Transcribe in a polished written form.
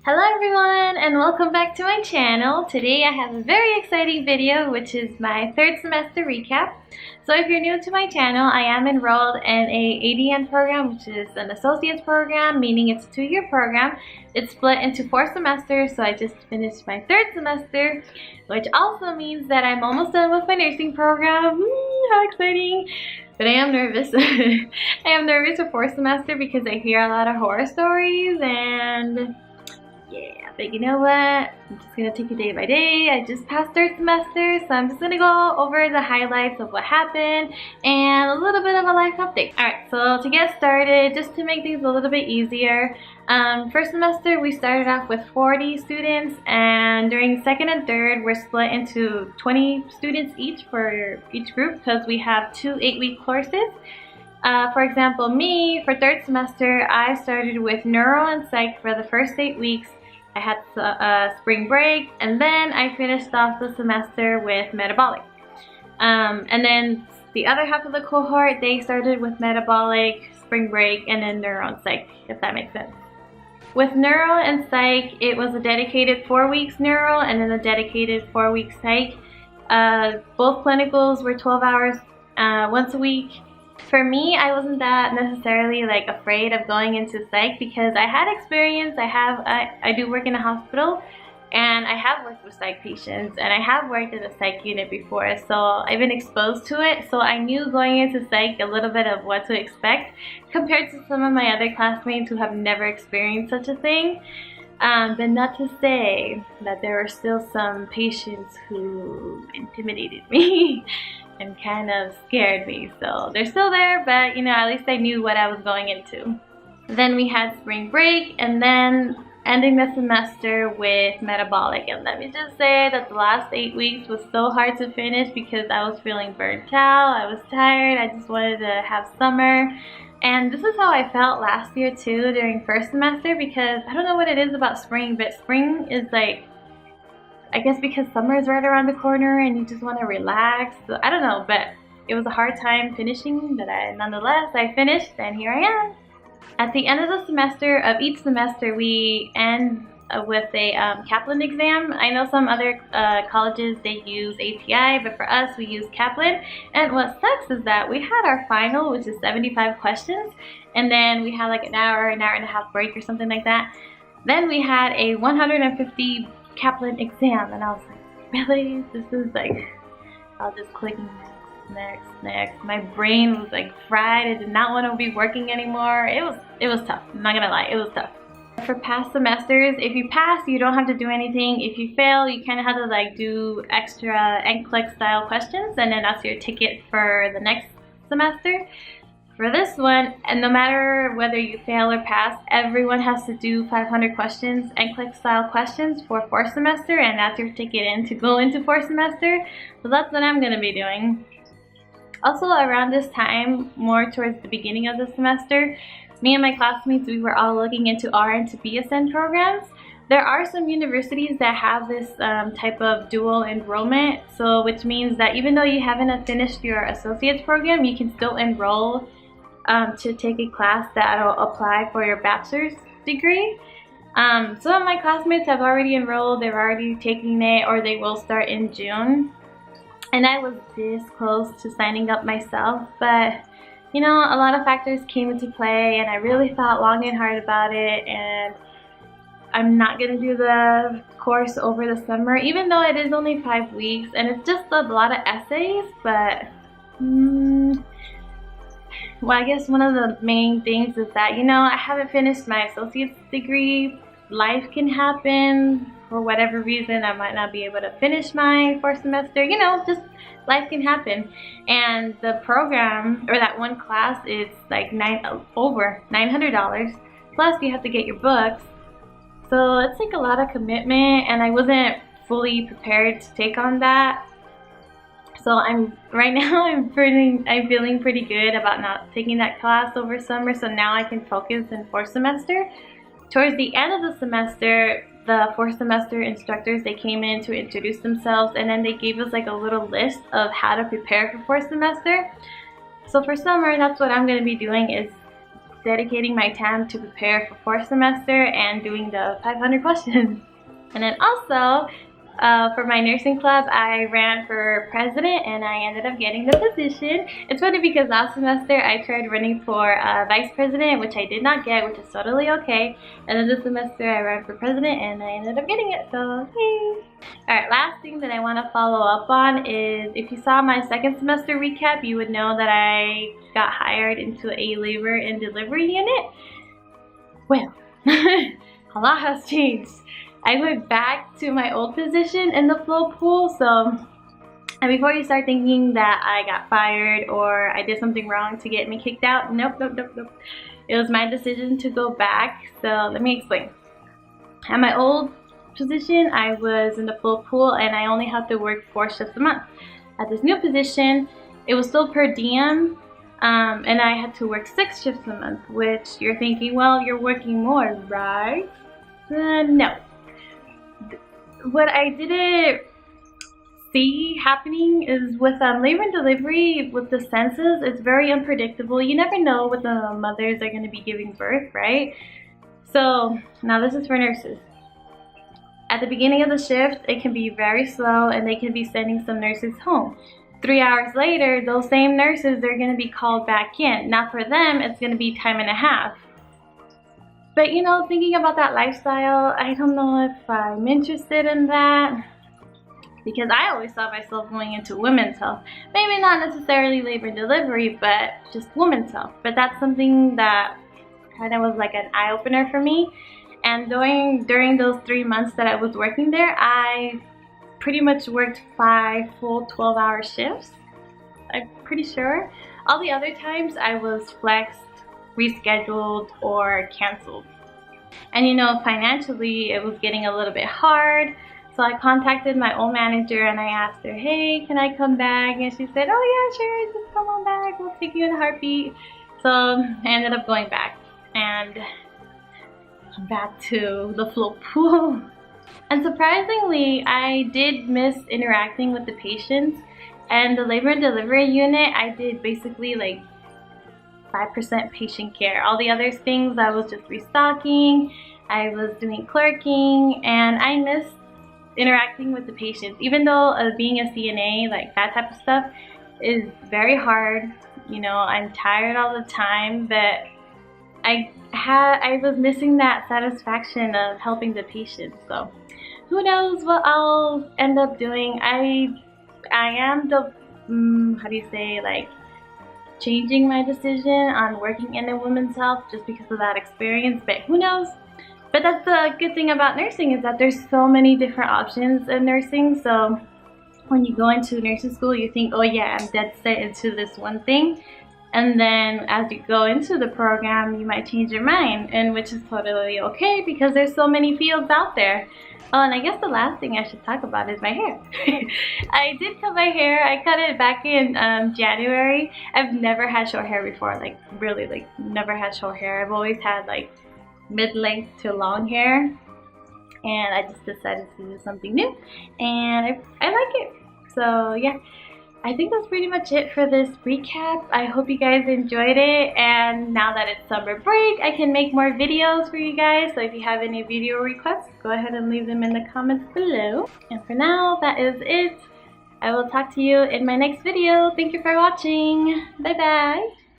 Hello everyone and welcome back to my channel. Today I have a very exciting video which is my third semester recap. So if you're new to my channel, I am enrolled in a ADN program, which is an associate's program, meaning it's a 2-year program. It's split into 4 semesters, so I just finished my third semester, which also means that I'm almost done with my nursing program. How exciting! But I am nervous. I am nervous for 4th semester because I hear a lot of horror stories and yeah, but you know what? I'm just gonna take it day by day. I just passed 3rd semester, so I'm just gonna go over the highlights of what happened and a little bit of a life update. Alright, so to get started, just to make things a little bit easier, 1st semester we started off with 40 students, and during 2nd and 3rd we're split into 20 students each for each group because we have 2 8-week courses. For example, me, for 3rd semester, I started with neuro and psych for the first 8 weeks. I had spring break, and then I finished off the semester with metabolic. And then the other half of the cohort, they started with metabolic, spring break, and then neuro and psych, if that makes sense. With neuro and psych, it was a dedicated 4 weeks neuro and then a dedicated 4 weeks psych. Both clinicals were 12 hours once a week. For me, I wasn't that necessarily afraid of going into psych because I had experience. I do work in a hospital, and I have worked with psych patients, and I have worked in a psych unit before, so I've been exposed to it. So I knew going into psych a little bit of what to expect compared to some of my other classmates who have never experienced such a thing. But not to say that there were still some patients who intimidated me and kind of scared me. So they're still there, but you know, at least I knew what I was going into. Then we had spring break, and then ending the semester with metabolic. And let me just say that the last 8 weeks was so hard to finish because I was feeling burnt out, I was tired, I just wanted to have summer. And this is how I felt last year too during 1st semester, because I don't know what it is about spring, but spring is I guess because summer is right around the corner and you just want to relax. So I don't know, but it was a hard time finishing, but nonetheless I finished, and here I am. At the end of the semester, of each semester, we end with a Kaplan exam. I know some other colleges, they use ATI, but for us we use Kaplan. And what sucks is that we had our final, which is 75 questions, and then we had an hour and a half break or something like that. Then we had a 150 Kaplan exam, and I was like, really? This is I was just clicking next. My brain was fried. I did not want to be working anymore. It was tough. I'm not gonna lie, it was tough. For past semesters, if you pass, you don't have to do anything. If you fail, you kind of have to do extra NCLEX style questions, and then that's your ticket for the next semester. For this one, and no matter whether you fail or pass, everyone has to do 500 questions, NCLEX style questions for 4th semester, and that's your ticket in to go into 4th semester. So that's what I'm going to be doing. Also, around this time, more towards the beginning of the semester, me and my classmates, we were all looking into RN to BSN programs. There are some universities that have this type of dual enrollment, so which means that even though you haven't finished your associate's program, you can still enroll to take a class that'll apply for your bachelor's degree. Some of my classmates have already enrolled, they're already taking it, or they will start in June. And I was this close to signing up myself, but you know, a lot of factors came into play, and I really thought long and hard about it, and I'm not going to do the course over the summer, even though it is only 5 weeks, and it's just a lot of essays, but well, I guess one of the main things is that, you know, I haven't finished my associate's degree. Life can happen. For whatever reason, I might not be able to finish my 4th semester. You know, just life can happen. And the program, or that one class, is over $900. Plus, you have to get your books. So it's a lot of commitment, and I wasn't fully prepared to take on that. So I'm feeling pretty good about not taking that class over summer, so now I can focus in 4th semester. Towards the end of the semester, the 4th semester instructors, they came in to introduce themselves, and then they gave us a little list of how to prepare for 4th semester. So for summer, that's what I'm going to be doing, is dedicating my time to prepare for fourth semester and doing the 500 questions. And then also, for my nursing club, I ran for president and I ended up getting the position. It's funny because last semester I tried running for vice president, which I did not get, which is totally okay. And then this semester I ran for president and I ended up getting it, so yay! Alright, last thing that I want to follow up on is, if you saw my second semester recap, you would know that I got hired into a labor and delivery unit. Well, a lot has changed. I went back to my old position in the float pool, and before you start thinking that I got fired or I did something wrong to get me kicked out, nope. It was my decision to go back, so let me explain. At my old position, I was in the float pool and I only had to work 4 shifts a month. At this new position, it was still per diem, and I had to work 6 shifts a month, which you're thinking, well, you're working more, right? No. What I didn't see happening is with labor and delivery, with the census, it's very unpredictable. You never know what the mothers are going to be giving birth, right? So now this is for nurses. At the beginning of the shift, it can be very slow and they can be sending some nurses home. 3 hours later, those same nurses, they're going to be called back in. Now for them, it's going to be time and a half. But you know, thinking about that lifestyle, I don't know if I'm interested in that, because I always saw myself going into women's health. Maybe not necessarily labor and delivery, but just women's health. But that's something that kind of was like an eye-opener for me. And during those 3 months that I was working there, I pretty much worked 5 full 12-hour shifts, I'm pretty sure. All the other times I was flexed, rescheduled, or canceled. And you know, financially it was getting a little bit hard, so I contacted my old manager and I asked her, hey, can I come back? And she said, oh yeah, sure, just come on back, we'll take you in a heartbeat. So I ended up going back, and I'm back to the float pool. And surprisingly, I did miss interacting with the patients. And the labor and delivery unit, I did basically like 5% patient care. All the other things, I was just restocking, I was doing clerking, and I missed interacting with the patients. Even though being a CNA, like that type of stuff, is very hard. You know, I'm tired all the time, but I was missing that satisfaction of helping the patients. So who knows what I'll end up doing. I am the how do you say, like, changing my decision on working in a women's health just because of that experience, but who knows. But that's the good thing about nursing, is that there's so many different options in nursing. So when you go into nursing school, you think, oh yeah, I'm dead set into this one thing, and then as you go into the program, you might change your mind, and which is totally okay because there's so many fields out there. Oh, and I guess the last thing I should talk about is my hair. I did cut my hair. I cut it back in January. I've never had short hair before, like really, like never had short hair. I've always had like mid-length to long hair, and I just decided to do something new, and I like it. So yeah, I think that's pretty much it for this recap. I hope you guys enjoyed it, and now that it's summer break, I can make more videos for you guys. So if you have any video requests, go ahead and leave them in the comments below. And for now, that is it. I will talk to you in my next video. Thank you for watching. Bye bye.